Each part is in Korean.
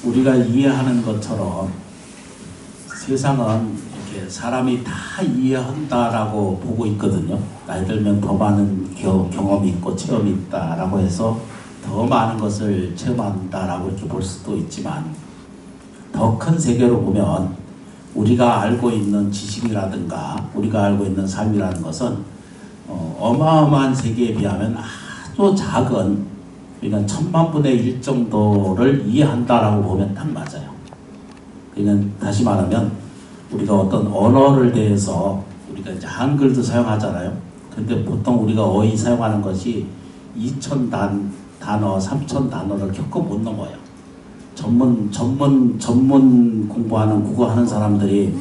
우리가 이해하는 것처럼 세상은 이렇게 사람이 다 이해한다라고 보고 있거든요. 나이 들면 더 많은 경험이 있고 체험이 있다라고 해서 더 많은 것을 체험한다라고 이렇게 볼 수도 있지만, 더 큰 세계로 보면 우리가 알고 있는 지식이라든가 우리가 알고 있는 삶이라는 것은 어마어마한 세계에 비하면 아주 작은, 그러니까 1000만 분의 1 정도를 이해한다라고 보면 딱 맞아요. 그러니까 다시 말하면 우리가 어떤 언어를 대해서 우리가 이제 한글도 사용하잖아요. 근데 보통 우리가 어휘 사용하는 것이 2000 단어, 3000 단어를 겪어 못 넘어요. 전문 공부하는 국어하는 사람들이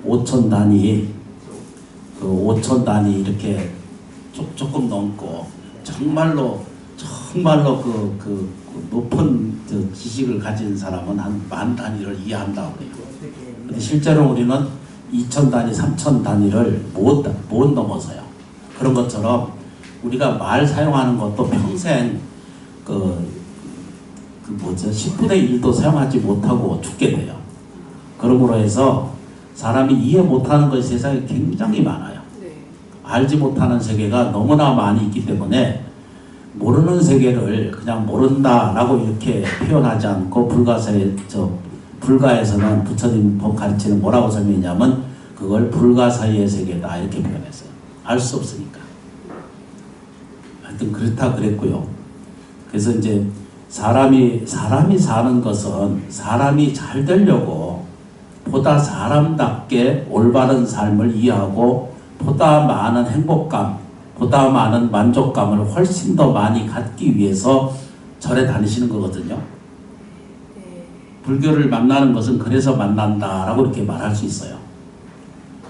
5000 단위, 그 5000 단위 이렇게 조금 넘고 정말로 그 높은 지식을 가진 사람은 한 10,000 단위를 이해한다고 그래요. 근데 실제로 우리는 2000 단위, 3000 단위를 못 넘어서요. 그런 것처럼 우리가 말 사용하는 것도 평생 10분의 1도 사용하지 못하고 죽게 돼요. 그러므로 해서 사람이 이해 못하는 것이 세상에 굉장히 많아요. 알지 못하는 세계가 너무나 많이 있기 때문에 모르는 세계를 그냥 모른다라고 이렇게 표현하지 않고, 불가에서는 부처님 법 가르치는 뭐라고 설명했냐면 그걸 불가 사이의 세계다 이렇게 표현했어요. 알 수 없으니까. 하여튼 그렇다 그랬고요. 그래서 이제 사람이 사는 것은 사람이 잘 되려고 보다 사람답게 올바른 삶을 이해하고 보다 많은 행복감, 보다 많은 만족감을 훨씬 더 많이 갖기 위해서 절에 다니시는 거거든요. 불교를 만나는 것은 그래서 만난다라고 이렇게 말할 수 있어요.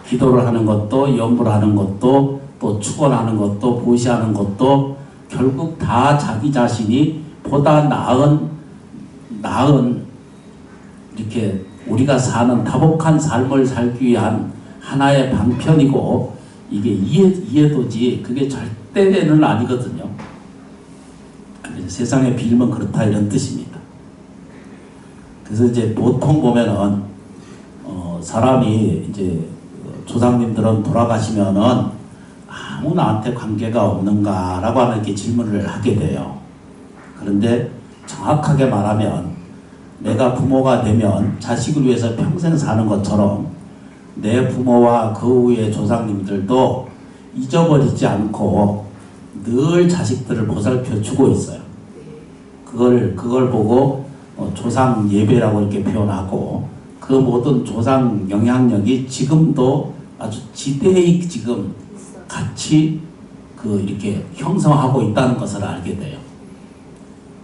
기도를 하는 것도, 염불을 하는 것도, 또 축원하는 것도, 보시하는 것도 결국 다 자기 자신이 보다 나은 이렇게 우리가 사는 다복한 삶을 살기 위한 하나의 방편이고, 이게 이해도지 그게 절대는 아니거든요. 세상에 빌면 그렇다 이런 뜻입니다. 그래서 이제 보통 보면은 사람이 이제 조상님들은 돌아가시면은 아무 나한테 관계가 없는가라고 하는 이렇게 질문을 하게 돼요. 그런데 정확하게 말하면 내가 부모가 되면 자식을 위해서 평생 사는 것처럼 내 부모와 그 후의 조상님들도 잊어버리지 않고 늘 자식들을 보살펴 주고 있어요. 그걸 보고 조상 예배라고 이렇게 표현하고, 그 모든 조상 영향력이 지금도 아주 지대히 지금 같이 이렇게 형성하고 있다는 것을 알게 돼요.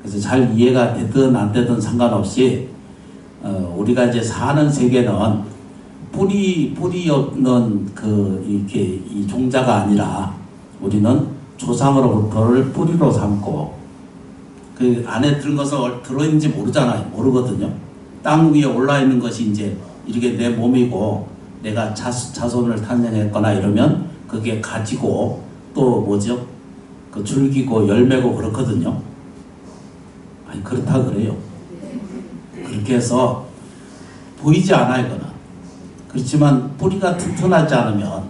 그래서 잘 이해가 되든 안 되든 상관없이 우리가 이제 사는 세계는 뿌리 없는 이렇게 이 종자가 아니라 우리는 조상으로부터를 뿌리로 삼고, 그 안에 들은 것은 들어있는지 모르거든요. 땅 위에 올라 있는 것이 이제 이렇게 내 몸이고, 내가 자손을 탄생했거나 이러면 그게 가지고 또 뭐죠? 그 줄기고 열매고 그렇거든요. 아니 그렇다 그래요. 그렇게 해서 보이지 않아요, 그는. 그렇지만 뿌리가 튼튼하지 않으면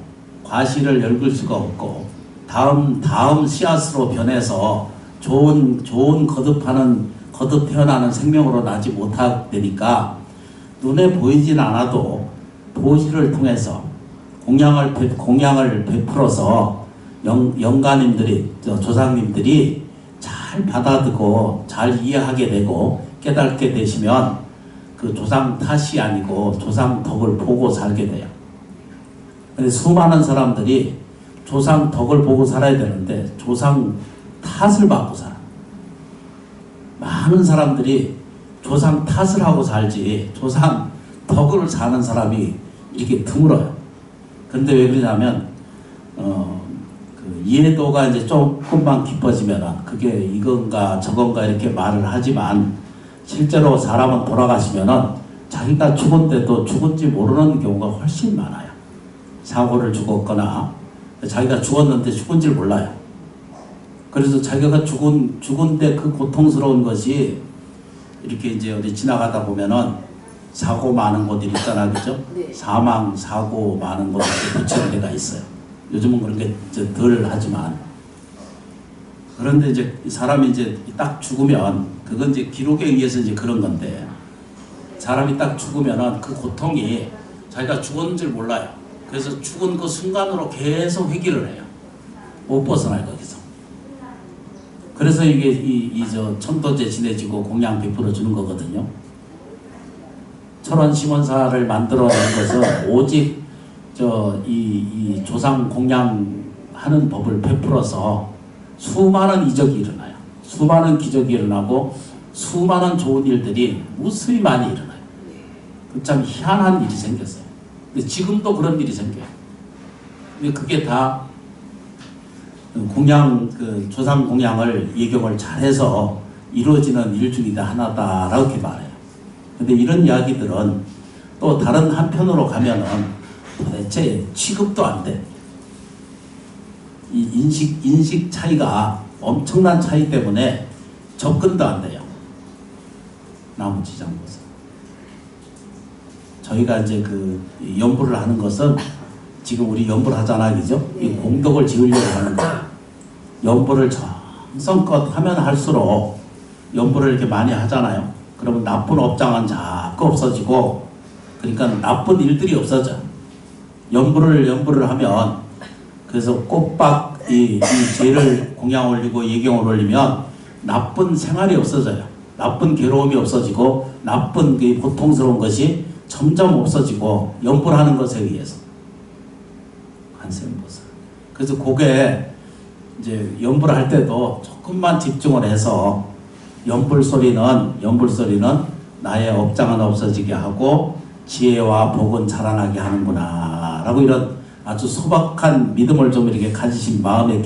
과실을 엮을 수가 없고, 다음 씨앗으로 변해서 좋은 거듭 태어나는 생명으로 나지 못하게 되니까 눈에 보이진 않아도 보시를 통해서 공양을 베풀어서 영가님들이, 조상님들이 잘 받아들고 잘 이해하게 되고 깨닫게 되시면 그 조상 탓이 아니고 조상 덕을 보고 살게 돼요. 근데 수많은 사람들이 조상 덕을 보고 살아야 되는데 조상 탓을 받고 살아. 많은 사람들이 조상 탓을 하고 살지 조상 덕을 사는 사람이 이렇게 드물어요. 근데 왜 그러냐면 그 이해도가 이제 조금만 깊어지면 그게 이건가 저건가 이렇게 말을 하지만, 실제로 사람은 돌아가시면은 자기가 죽은데도 죽은지 모르는 경우가 훨씬 많아요. 사고를 죽었거나 자기가 죽었는데 죽은지 몰라요. 그래서 자기가 죽은데 그 고통스러운 것이 이렇게 이제 어디 지나가다 보면은 사고 많은 곳이 있잖아, 그죠? 네. 사망, 사고 많은 곳에 붙이는 데가 있어요. 요즘은 그런 게 덜 하지만. 그런데 이제 사람이 이제 딱 죽으면, 그건 이제 기록에 의해서 이제 그런 건데, 사람이 딱 죽으면은 그 고통이 자기가 죽었는 줄 몰라요. 그래서 죽은 그 순간으로 계속 회귀를 해요. 못 벗어나요, 거기서. 그래서 이게 저 천도제 지내지고 공양 베풀어 주는 거거든요. 철원 심원사를 만들어 낸 것은 오직 이 조상 공양하는 법을 베풀어서 수많은 이적이 일어나요. 수많은 기적이 일어나고 수많은 좋은 일들이 무수히 많이 일어나요. 참 희한한 일이 생겼어요. 근데 지금도 그런 일이 생겨요. 근데 그게 다 공양, 그 조상 공양을 예경을 잘해서 이루어지는 일 중에 하나다라고 이렇게 말해요. 근데 이런 이야기들은 또 다른 한편으로 가면은 도대체 취급도 안 돼. 이 인식 차이가 엄청난 차이 때문에 접근도 안 돼요. 나무지장보살. 저희가 이제 그 연부를 하는 것은 지금 우리 연부를 하잖아, 그죠? 이 공덕을 지으려고 하는 거예요. 연부를 정성껏 하면 할수록 연부를 이렇게 많이 하잖아요. 그러면 나쁜 업장은 자꾸 없어지고, 그러니까 나쁜 일들이 없어져. 연부를 하면, 그래서 꽃박 이 죄를 공양 올리고 예경을 올리면 나쁜 생활이 없어져요. 나쁜 괴로움이 없어지고 나쁜 그 고통스러운 것이 점점 없어지고 연부를 하는 것에 의해서. 관세음보살. 그래서 그게 이제 연부를 할 때도 조금만 집중을 해서 연불 소리는 나의 업장은 없어지게 하고 지혜와 복은 자라나게 하는구나 라고 이런 아주 소박한 믿음을 좀 이렇게 가지신 마음에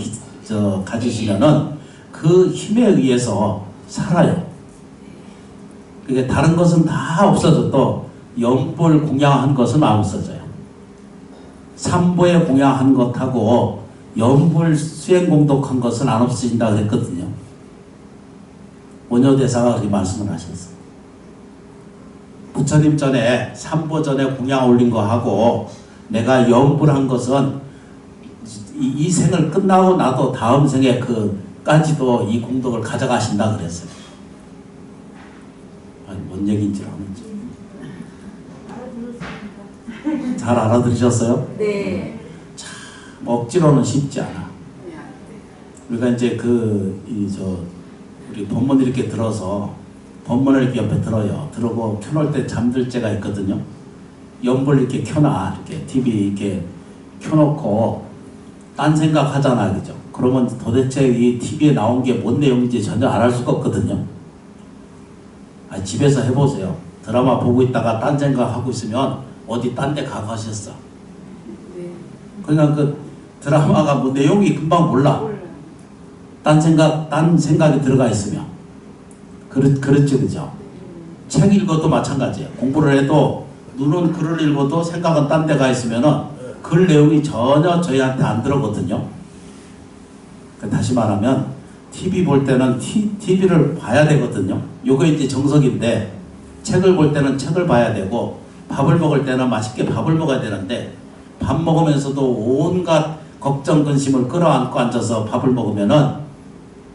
가지시면은 그 힘에 의해서 살아요. 그게 다른 것은 다 없어져도 연불 공양한 것은 안 없어져요. 삼보에 공양한 것하고 연불 수행 공덕한 것은 안 없어진다고 했거든요. 원효대사가 그렇게 말씀을 하셨어요. 부처님 전에 삼보 전에 공양 올린 거 하고 내가 연불한 것은 이 생을 끝나고 나도 다음 생에 그까지도 이 공덕을 가져가신다 그랬어요. 아니, 뭔 얘기인지 아는지. 잘 알아들으셨어요? 네. 참 억지로는 쉽지 않아. 우리가 이제 우리 법문 이렇게 들어서 법문을 이렇게 옆에 들어요. 들어고 켜놓을 때 잠들 때가 있거든요. 연불 이렇게 켜놔. 이렇게 TV 이렇게 켜놓고 딴 생각 하잖아. 그죠? 그러면 도대체 이 TV에 나온 게 뭔 내용인지 전혀 알 수가 없거든요. 집에서 해보세요. 드라마 보고 있다가 딴 생각하고 있으면 어디 딴 데 가셨어. 네. 그냥 그 드라마가 뭐 내용이 금방 몰라. 딴 생각이 들어가 있으면. 그렇죠, 그죠? 책 읽어도 마찬가지예요. 공부를 해도 눈은 글을 읽어도 생각은 딴 데 가 있으면은 글 내용이 전혀 저희한테 안 들어거든요. 다시 말하면 TV 볼 때는 TV를 봐야 되거든요. 요거 이제 정석인데 책을 볼 때는 책을 봐야 되고 밥을 먹을 때는 맛있게 밥을 먹어야 되는데 밥 먹으면서도 온갖 걱정 근심을 끌어안고 앉아서 밥을 먹으면은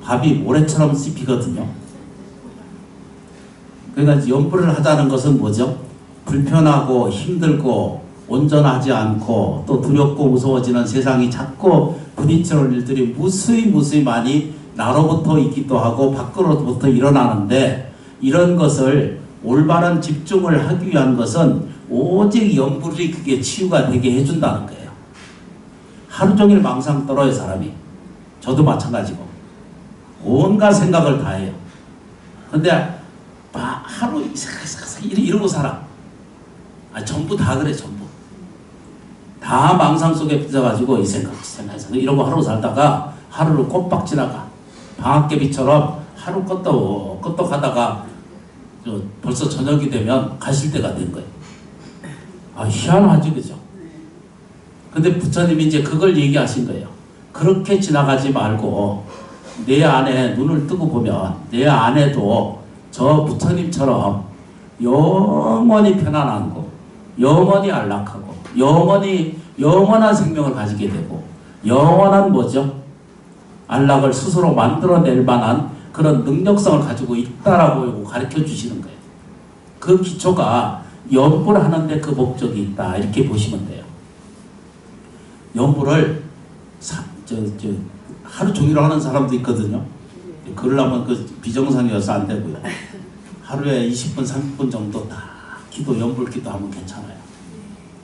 밥이 모래처럼 씹히거든요. 그러니까 연불을 하자는 것은 뭐죠? 불편하고 힘들고 온전하지 않고 또 두렵고 무서워지는 세상이 자꾸 부딪히는 일들이 무수히 많이 나로부터 있기도 하고 밖으로부터 일어나는데 이런 것을 올바른 집중을 하기 위한 것은 오직 연불이 그게 치유가 되게 해준다는 거예요. 하루 종일 망상 떨어요, 사람이. 저도 마찬가지고. 온갖 생각을 다 해요. 근데 하루 이러고 살아. 전부 다 그래, 전부. 다 망상 속에 삐져가지고 이 생각 이러고 하루 살다가 하루를 꼬박 지나가. 방학개비처럼 하루 끄떡 하다가 벌써 저녁이 되면 가실 때가 된 거예요. 희한하지, 그죠? 근데 부처님이 이제 그걸 얘기하신 거예요. 그렇게 지나가지 말고 내 안에 눈을 뜨고 보면 내 안에도 저 부처님처럼 영원히 편안한 거, 영원히 안락하고, 영원한 생명을 가지게 되고, 영원한 뭐죠? 안락을 스스로 만들어낼 만한 그런 능력성을 가지고 있다라고 가르쳐 주시는 거예요. 그 기초가 연불 하는데 그 목적이 있다. 이렇게 보시면 돼요. 연불을 하루 종일 하는 사람도 있거든요. 그러려면 그 비정상이어서 안 되고요. 하루에 20분, 30분 정도 다 기도, 연불 기도 하면 괜찮아요.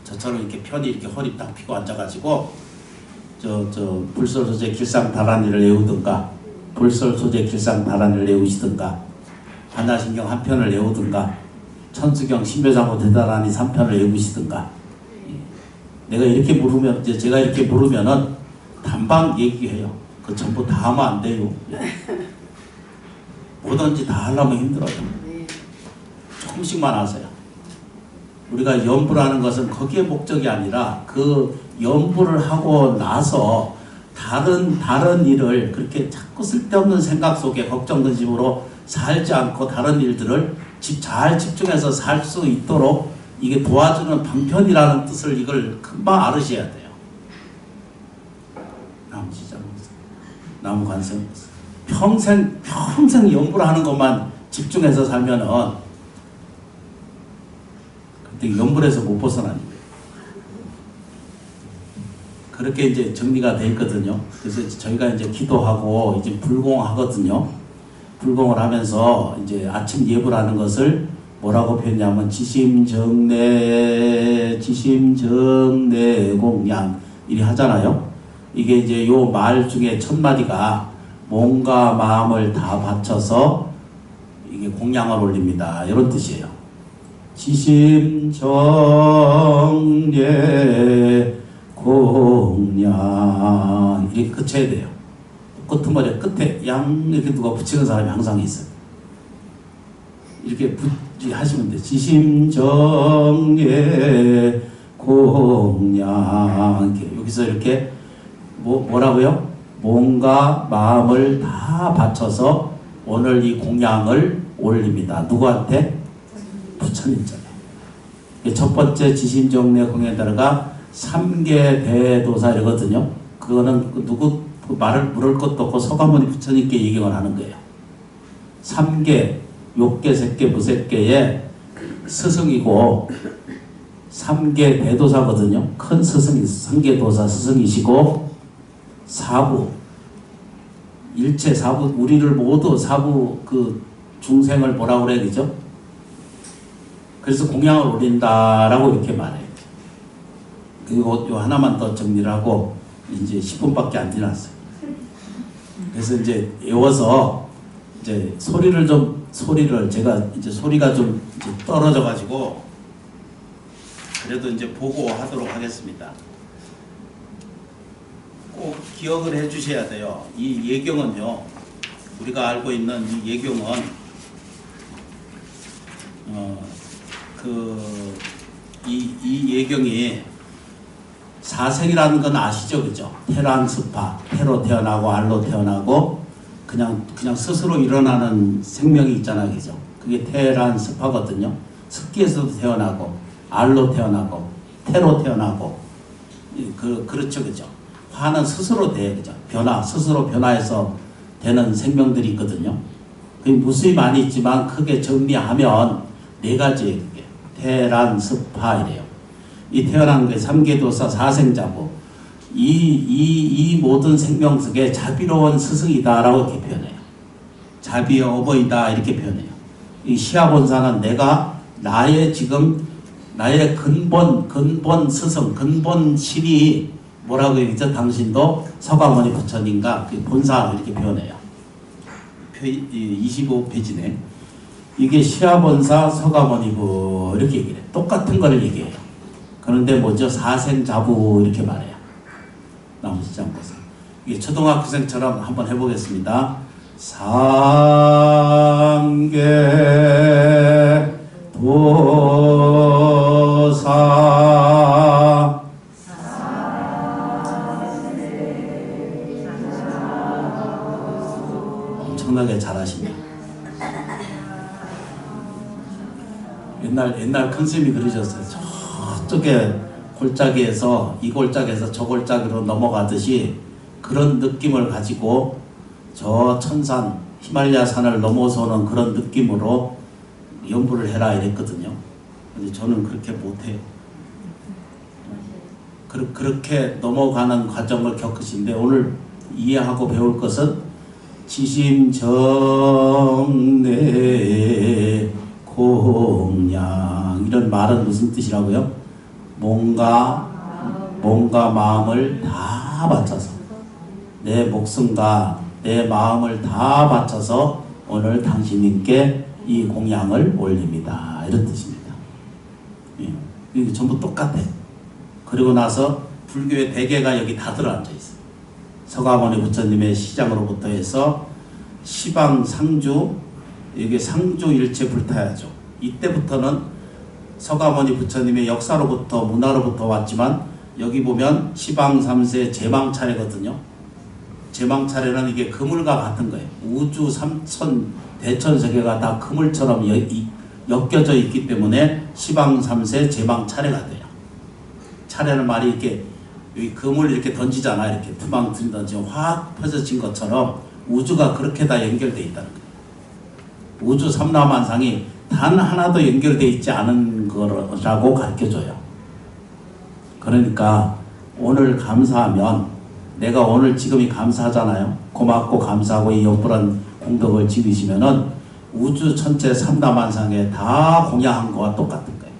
저처럼 이렇게 편히 이렇게 허리 딱 펴고 앉아가지고 불설소재 길상다란이를 외우든가, 불설소재 길상다란이를 외우시든가, 반야신경 한 편을 외우든가, 천수경 신묘장구 대다란이 3편을 외우시든가. 내가 이렇게 물으면, 제가 이렇게 물으면은 단방 얘기해요. 그 전부 다 하면 안 돼요. 뭐든지 다 하려면 힘들어요. 조금씩만 하세요. 우리가 연불하는 것은 거기에 목적이 아니라 그 연불을 하고 나서 다른 일을 그렇게 자꾸 쓸데없는 생각 속에 걱정 근심으로 살지 않고 다른 일들을 잘 집중해서 살 수 있도록 이게 도와주는 방편이라는 뜻을 이걸 금방 알으셔야 돼요. 나무관생 평생 연불하는 것만 집중해서 살면은 그때 연불에서 못 벗어납니다. 그렇게 이제 정리가 돼 있거든요. 그래서 저희가 이제 기도하고 이제 불공하거든요. 불공을 하면서 이제 아침 예불 하는 것을 뭐라고 표현하냐면 지심정내 공양 이리 하잖아요. 이게 이제 요 말 중에 첫 마디가 몸과 마음을 다 바쳐서 이게 공양을 올립니다. 이런 뜻이에요. 지심정내 공양 이렇게 그쳐야 돼요. 끝머리 끝에 양 이렇게 누가 붙이는 사람이 항상 있어요. 이렇게 하시면 돼요. 지심정예 공양 이렇게 여기서 이렇게 뭐라고요? 몸과 마음을 다 바쳐서 오늘 이 공양을 올립니다. 누구한테? 부처님께. 첫 번째 지심정례 공양에다가 3개 대도사 이러거든요. 그거는 누구 말을 물을 것도 없고 서가모니 부처님께 얘기를 하는 거예요. 3개, 욕계, 색계, 무색계의 스승이고 3개 대도사거든요. 큰 스승이 3개 도사 스승이시고 사부, 일체 사부, 우리를 모두 사부 그 중생을 뭐라고 그래야 되죠? 그래서 공양을 올린다라고 이렇게 말해요. 그리고 요 하나만 더 정리를 하고 이제 10분밖에 안 지났어요. 그래서 이제 외워서 이제 소리를 제가 이제 소리가 좀 이제 떨어져 가지고 그래도 이제 보고 하도록 하겠습니다. 꼭 기억을 해 주셔야 돼요. 이 예경은요, 우리가 알고 있는 이 예경은 이 예경이 사생이라는 건 아시죠? 그죠? 태란 스파, 태로 태어나고 알로 태어나고 그냥 스스로 일어나는 생명이 있잖아요. 그죠? 그게 태란 스파거든요. 습기에서도 태어나고 알로 태어나고 태로 태어나고 그렇죠. 그죠? 화는 스스로 돼. 그죠? 스스로 변화해서 되는 생명들이 있거든요. 그게 무수히 많이 있지만 크게 정리하면 4가지예요. 그게. 태란 스파 이래요. 이 태어난 게 3계도사 사생자고 이 모든 생명 속에 자비로운 스승이다라고 이렇게 표현해요. 자비의 어버이다 이렇게 표현해요. 이 시아본사는 나의 근본 스승, 근본 신이 뭐라고 얘기죠? 당신도 서가모니 부처님과 본사 이렇게 표현해요. 25페이지네. 이게 시아본사 서가모니부 이렇게 얘기해요. 똑같은 걸 얘기해요. 그런데 뭐죠? 사생자부 이렇게 말해요. 나머지 장고사. 이게 초등학생처럼 한번 해보겠습니다. 3계 도사 엄청나게 잘하시네요. 옛날 큰 스님이 그러셨어요. 저쪽에 골짜기에서 이 골짜기에서 저 골짜기로 넘어가듯이 그런 느낌을 가지고 저 천산 히말라야 산을 넘어서는 그런 느낌으로 연부를 해라 이랬거든요. 근데 저는 그렇게 못해요. 그렇게 넘어가는 과정을 겪으신데 오늘 이해하고 배울 것은 지심정내 공양 이런 말은 무슨 뜻이라고요? 몸과 마음을 다 바쳐서 내 목숨과 내 마음을 다 바쳐서 오늘 당신님께 이 공양을 올립니다. 이런 뜻입니다. 예. 이게 전부 똑같아요. 그리고 나서 불교의 대개가 여기 다 들어앉아 있어요. 서가모니 부처님의 시장으로부터 해서 시방 상주, 여기 상주 일체 불타야죠. 이때부터는 서가모니 부처님의 역사로부터 문화로부터 왔지만 여기 보면 시방 3세 제망 차례거든요. 제망 차례는 이게 그물과 같은 거예요. 우주 삼천 대천 세계가 다 그물처럼 엮여져 있기 때문에 시방 3세 제망 차례가 돼요. 차례는 말이 이렇게 여기 그물 이렇게 던지잖아. 이렇게 투망 던지면 확 펴져진 것처럼 우주가 그렇게 다 연결되어 있다는 거예요. 우주 삼라만상이 단 하나도 연결되어 있지 않은 거라고 가르쳐줘요. 그러니까 오늘 감사하면 내가 오늘 지금이 감사하잖아요. 고맙고 감사하고 이 연불한 공덕을 지으시면은 우주 전체 삼라만상에 다 공양한 거와 똑같은 거예요.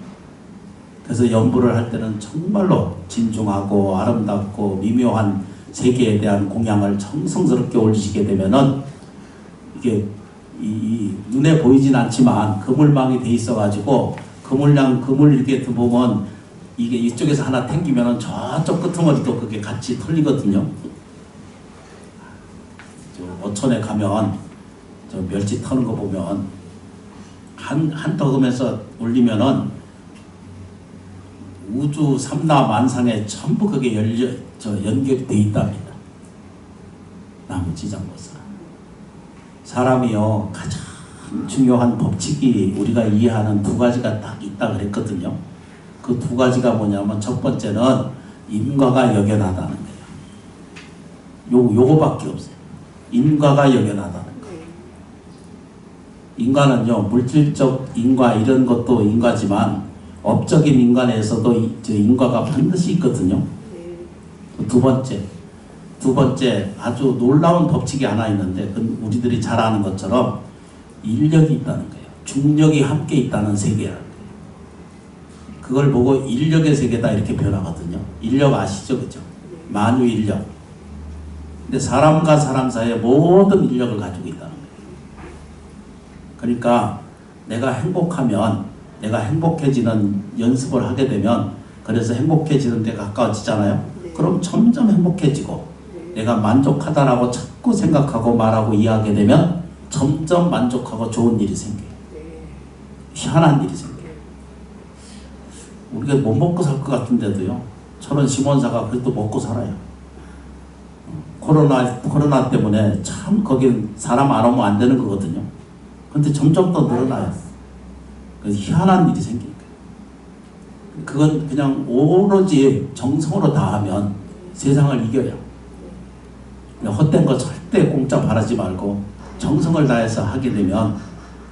그래서 연불을 할 때는 정말로 진중하고 아름답고 미묘한 세계에 대한 공양을 정성스럽게 올리시게 되면은 이게 이 눈에 보이진 않지만 그물망이 돼 있어가지고 그물 이렇게 보면 이게 이쪽에서 하나 탱기면은 저쪽 끄트머리도 그게 같이 털리거든요. 저 어촌에 가면 저 멸치 터는 거 보면 한 덕음에서 올리면은 우주 삼라 만상에 전부 그게 연결돼 있답니다. 나무 지장보사. 사람이요 가장 중요한 법칙이 우리가 이해하는 두 가지가 딱 있다 그랬거든요. 그 두 가지가 뭐냐면 첫 번째는 인과가 역연하다는 거예요. 요거밖에 없어요. 인과가 역연하다는 거예요. 인과는요 물질적 인과 이런 것도 인과지만 업적인 인간에서도 인과가 반드시 있거든요. 두 번째 아주 놀라운 법칙이 하나 있는데 우리들이 잘 아는 것처럼 인력이 있다는 거예요. 중력이 함께 있다는 세계라는 거예요. 그걸 보고 인력의 세계다 이렇게 표현하거든요. 인력 아시죠? 그죠? 만유인력. 근데 사람과 사람 사이에 모든 인력을 가지고 있다는 거예요. 그러니까 내가 행복하면 내가 행복해지는 연습을 하게 되면 그래서 행복해지는 데 가까워지잖아요. 그럼 점점 행복해지고 내가 만족하다라고 자꾸 생각하고 말하고 이해하게 되면 점점 만족하고 좋은 일이 생겨요. 희한한 일이 생겨요. 우리가 못 먹고 살 것 같은데도요. 저런 시몬사가 그래도 먹고 살아요. 코로나 때문에 참 거긴 사람 안 오면 안 되는 거거든요. 근데 점점 더 늘어나요. 그래서 희한한 일이 생기니까. 그건 그냥 오로지 정성으로 다하면 세상을 이겨요. 헛된 거 절대 공짜 바라지 말고 정성을 다해서 하게 되면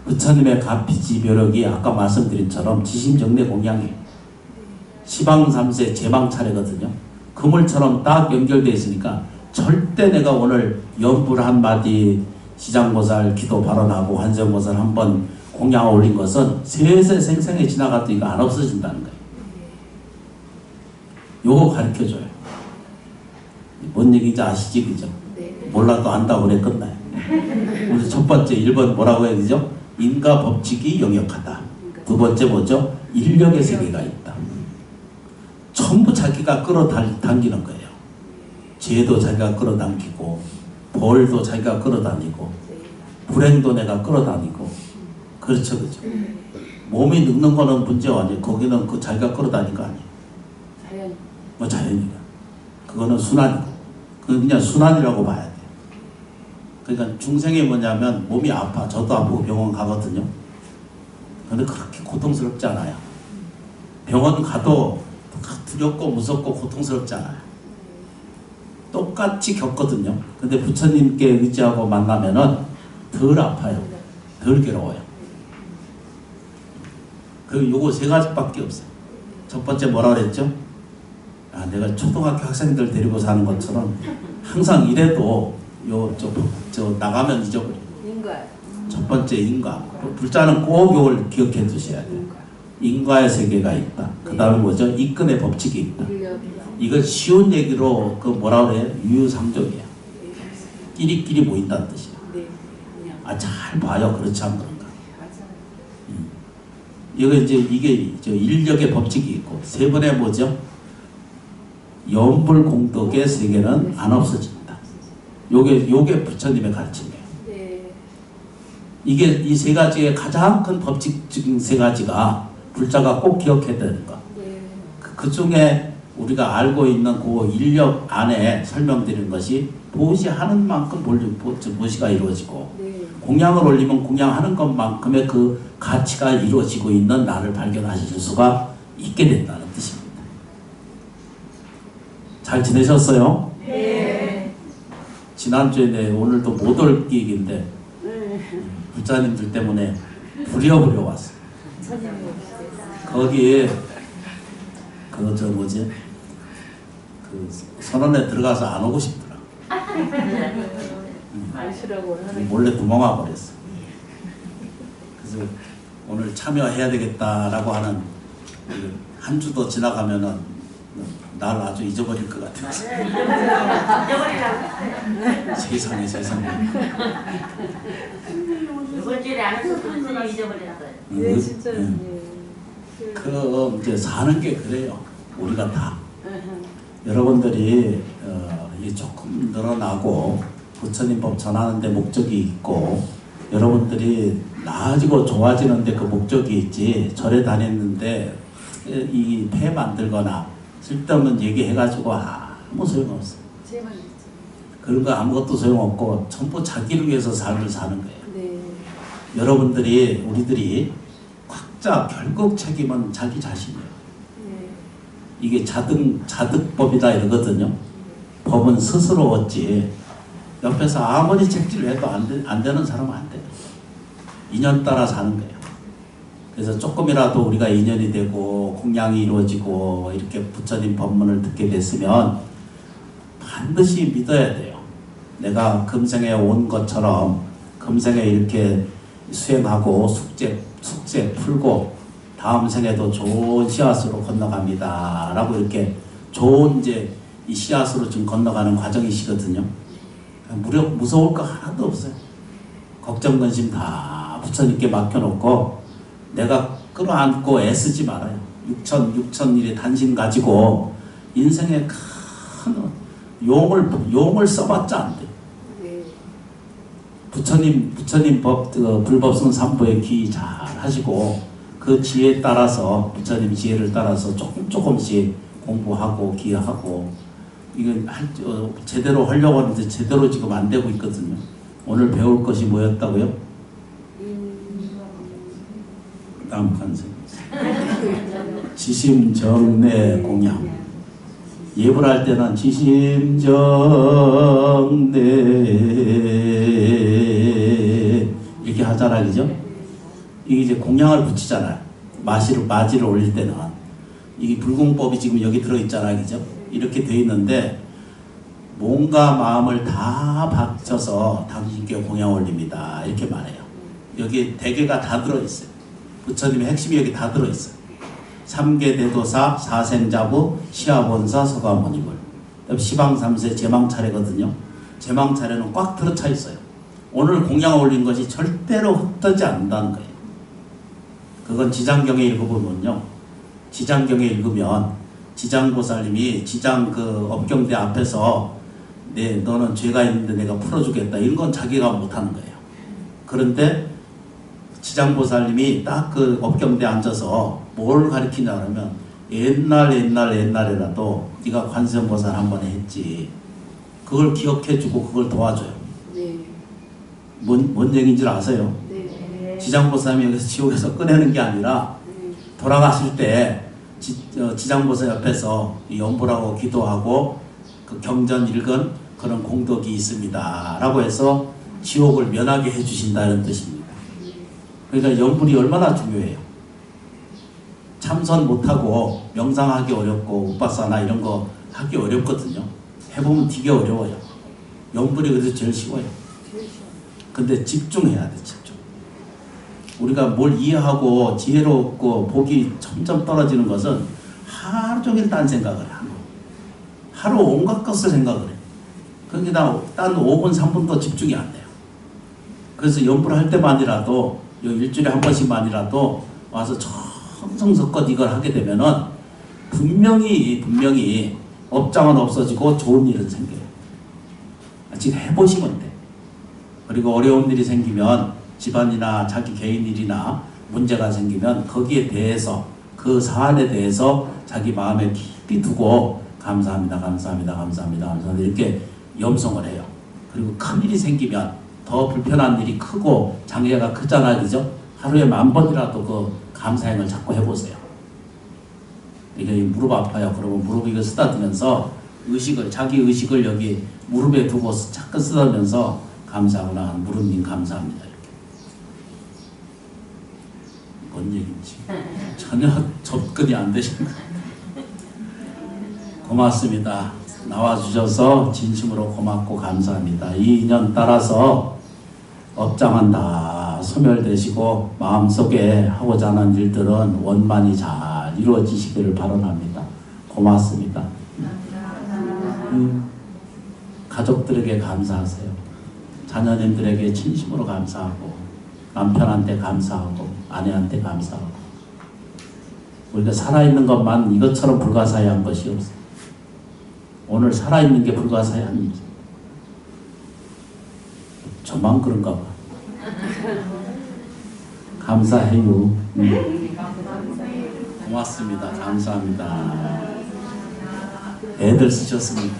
부처님의 가피지묘력이 아까 말씀드린 처럼 지심정내 공양이에요. 시방3세 제망 차례거든요. 그물처럼 딱 연결되어 있으니까 절대 내가 오늘 연불 한마디 시장보살 기도 발언하고 환생보살 한번 공양 올린 것은 세세 생생에 지나가도 이거 안 없어진다는 거예요. 요거 가르쳐줘요. 뭔 얘기인지 아시지 그죠? 몰라도 안다고 그래 끝나요. 그래서 첫 번째 1번 뭐라고 해야 되죠? 인과 법칙이 영역하다. 두 번째 뭐죠? 인력의 세계가 있다. 전부 자기가 끌어당기는 거예요. 죄도 자기가 끌어당기고 벌도 자기가 끌어다니고 불행도 내가 끌어다니고 그렇죠 그죠? 몸이 늙는 거는 문제가 아니에요. 거기는 그 자기가 끌어다니는 거 아니에요. 자연이가. 그거는 순환이고 그건 그냥 순환이라고 봐야 돼요. 그러니까 중생이 뭐냐면 몸이 아파. 저도 아프고 병원 가거든요. 근데 그렇게 고통스럽지 않아요. 병원 가도 두렵고 무섭고 고통스럽지 않아요. 똑같이 겪거든요. 근데 부처님께 의지하고 만나면은 덜 아파요. 덜 괴로워요. 그 요거 세 가지밖에 없어요. 첫 번째 뭐라 그랬죠? 아, 내가 초등학교 학생들 데리고 사는 것처럼 항상 이래도 저 나가면 잊어버려. 첫 번째 인과. 불자는 꼭 이걸 기억해 두셔야 돼요. 인과의 세계가 있다. 그 다음에 뭐죠? 이권의 법칙이 있다. 이건 쉬운 얘기로 그 뭐라 그래요? 유유상종이야. 끼리끼리 모인다는 뜻이야. 아, 잘 봐요. 그렇지 않은가. 이게 저 인력의 법칙이 있고, 세 번에 뭐죠? 연불공덕의 세계는 안 없어진다. 요게 부처님의 가르침이에요. 이게 이 세 가지의 가장 큰 법칙적인 세 가지가 불자가 꼭 기억해야 되는 거. 그 중에 우리가 알고 있는 그 인력 안에 설명드리는 것이 보시하는 만큼 보시가 이루어지고, 공양을 올리면 공양하는 것만큼의 그 가치가 이루어지고 있는 나를 발견하실 수가 있게 된다는 뜻입니다. 잘 지내셨어요? 네. 지난주에 오늘도 못 올 얘기인데 불자님들 때문에 부랴부랴 왔어요. 거기에 그 선원에 들어가서 안 오고 싶더라. 몰래 도망와 버렸어. 그래서 오늘 참여해야 되겠다라고 하는 한 주도 지나가면은 날 아주 잊어버릴 것 같아. 세상에. 이번 주에 안 해서 완전히 잊어버렸어요. 네, 진짜. 이제 사는 게 그래요. 우리가 다. 여러분들이 이게 조금 늘어나고 부처님 법 전하는 데 목적이 있고, 여러분들이 나아지고 좋아지는 데 그 목적이 있지, 절에 다녔는데 이 폐 만들거나 쓸데없는 얘기해가지고 아무 소용없어. 그런 거 아무것도 소용없고 전부 자기를 위해서 삶을 사는 거예요. 네. 여러분들이, 우리들이 각자 결국 책임은 자기 자신이에요. 네. 이게 자득법이다 이러거든요. 법은 스스로 얻지, 옆에서 아무리 책질을 해도 안 되는 사람은 안 돼요. 인연 따라 사는 거예요. 그래서 조금이라도 우리가 인연이 되고 공양이 이루어지고 이렇게 부처님 법문을 듣게 됐으면 반드시 믿어야 돼요. 내가 금생에 온 것처럼 금생에 이렇게 수행하고 숙제 풀고 다음 생에도 좋은 씨앗으로 건너갑니다 라고 이렇게 좋은 이제 이 씨앗으로 좀 건너가는 과정이시거든요. 무서울 거 하나도 없어요. 걱정 근심 다 부처님께 맡겨놓고 내가 끌어안고 애쓰지 말아요. 6,000일의 단심 가지고 인생에 큰 용을 써봤자 안 돼. 부처님 법, 불법성 삼보에 귀 잘 하시고 그 지혜에 따라서, 부처님 지혜를 따라서 조금씩 공부하고 기하고, 이건 제대로 하려고 하는데 제대로 지금 안 되고 있거든요. 오늘 배울 것이 뭐였다고요? 다음 간생. 지심정내 공양. 예불 할 때는 지심정내 이렇게 하잖아, 그죠? 이게 이제 공양을 붙이잖아요. 마지를 올릴 때는 이게 불공법이 지금 여기 들어있잖아, 그죠? 이렇게 돼 있는데 몸과 마음을 다 바쳐서 당신께 공양 올립니다 이렇게 말해요. 여기 대개가 다 들어있어요. 부처님의 핵심이 여기 다 들어있어요. 삼계대도사, 사생자부, 시아본사, 서가모니불. 시방삼세 제망차례거든요. 제망차례는 꽉 들어차 있어요. 오늘 공양 올린 것이 절대로 흩어지지 않는다는 거예요. 그건 지장경에 읽어보면요. 지장경에 읽으면 지장보살님이 지장 그 업경대 앞에서 너는 죄가 있는데 내가 풀어주겠다, 이런 건 자기가 못하는 거예요. 그런데 지장보살님이 딱 그 업경대에 앉아서 뭘 가르치냐 그러면 옛날에라도 네가 관세음보살 한 번에 했지, 그걸 기억해주고 그걸 도와줘요. 네. 뭔 얘기인지 아세요? 네. 지장보살이 여기서 지옥에서 꺼내는 게 아니라 돌아가실 때 지장보살 옆에서 연불하고 기도하고 그 경전 읽은 그런 공덕이 있습니다 라고 해서 지옥을 면하게 해주신다는 뜻입니다. 그러니까 연불이 얼마나 중요해요. 참선 못하고 명상하기 어렵고 우파사나 이런 거 하기 어렵거든요. 해보면 되게 어려워요. 연불이 그래서 제일 쉬워요. 근데 집중해야 돼. 집중. 우리가 뭘 이해하고 지혜롭고 복이 점점 떨어지는 것은 하루 종일 딴 생각을 하고 하루 온갖 것을 생각을 해. 그러니까 딴 5분 3분도 집중이 안 돼요. 그래서 연불할 때만이라도 일주일에 한 번씩만이라도 와서 정성스껏 이걸 하게 되면은 분명히 업장은 없어지고 좋은 일은 생겨요. 지금 해보시면 돼. 그리고 어려운 일이 생기면 집안이나 자기 개인 일이나 문제가 생기면 거기에 대해서 그 사안에 대해서 자기 마음에 깊이 두고 감사합니다 이렇게 염송을 해요. 그리고 큰 일이 생기면 더 불편한 일이 크고 장애가 크잖아요. 그죠? 하루에 10,000번이라도 그 감사행을 자꾸 해보세요. 이게 무릎 아파요. 그러면 무릎 이거 쓰다듬면서 자기 의식을 여기 무릎에 두고 자꾸 쓰다듬면서 감사하구나. 무릎님 감사합니다. 이렇게. 뭔 얘기인지 전혀 접근이 안 되시는 거예요. 고맙습니다. 나와주셔서 진심으로 고맙고 감사합니다. 이 인연 따라서 업장은 다 소멸되시고 마음속에 하고자 하는 일들은 원만히 잘 이루어지시기를 바랍니다. 고맙습니다. 가족들에게 감사하세요. 자녀님들에게 진심으로 감사하고 남편한테 감사하고 아내한테 감사하고 우리가 살아있는 것만 이것처럼 불가사의한 것이 없어요. 오늘 살아있는 게 불가사의한 일이죠. 저만 그런가 봐. 감사해요. 고맙습니다. 감사합니다. 애들 쓰셨습니다.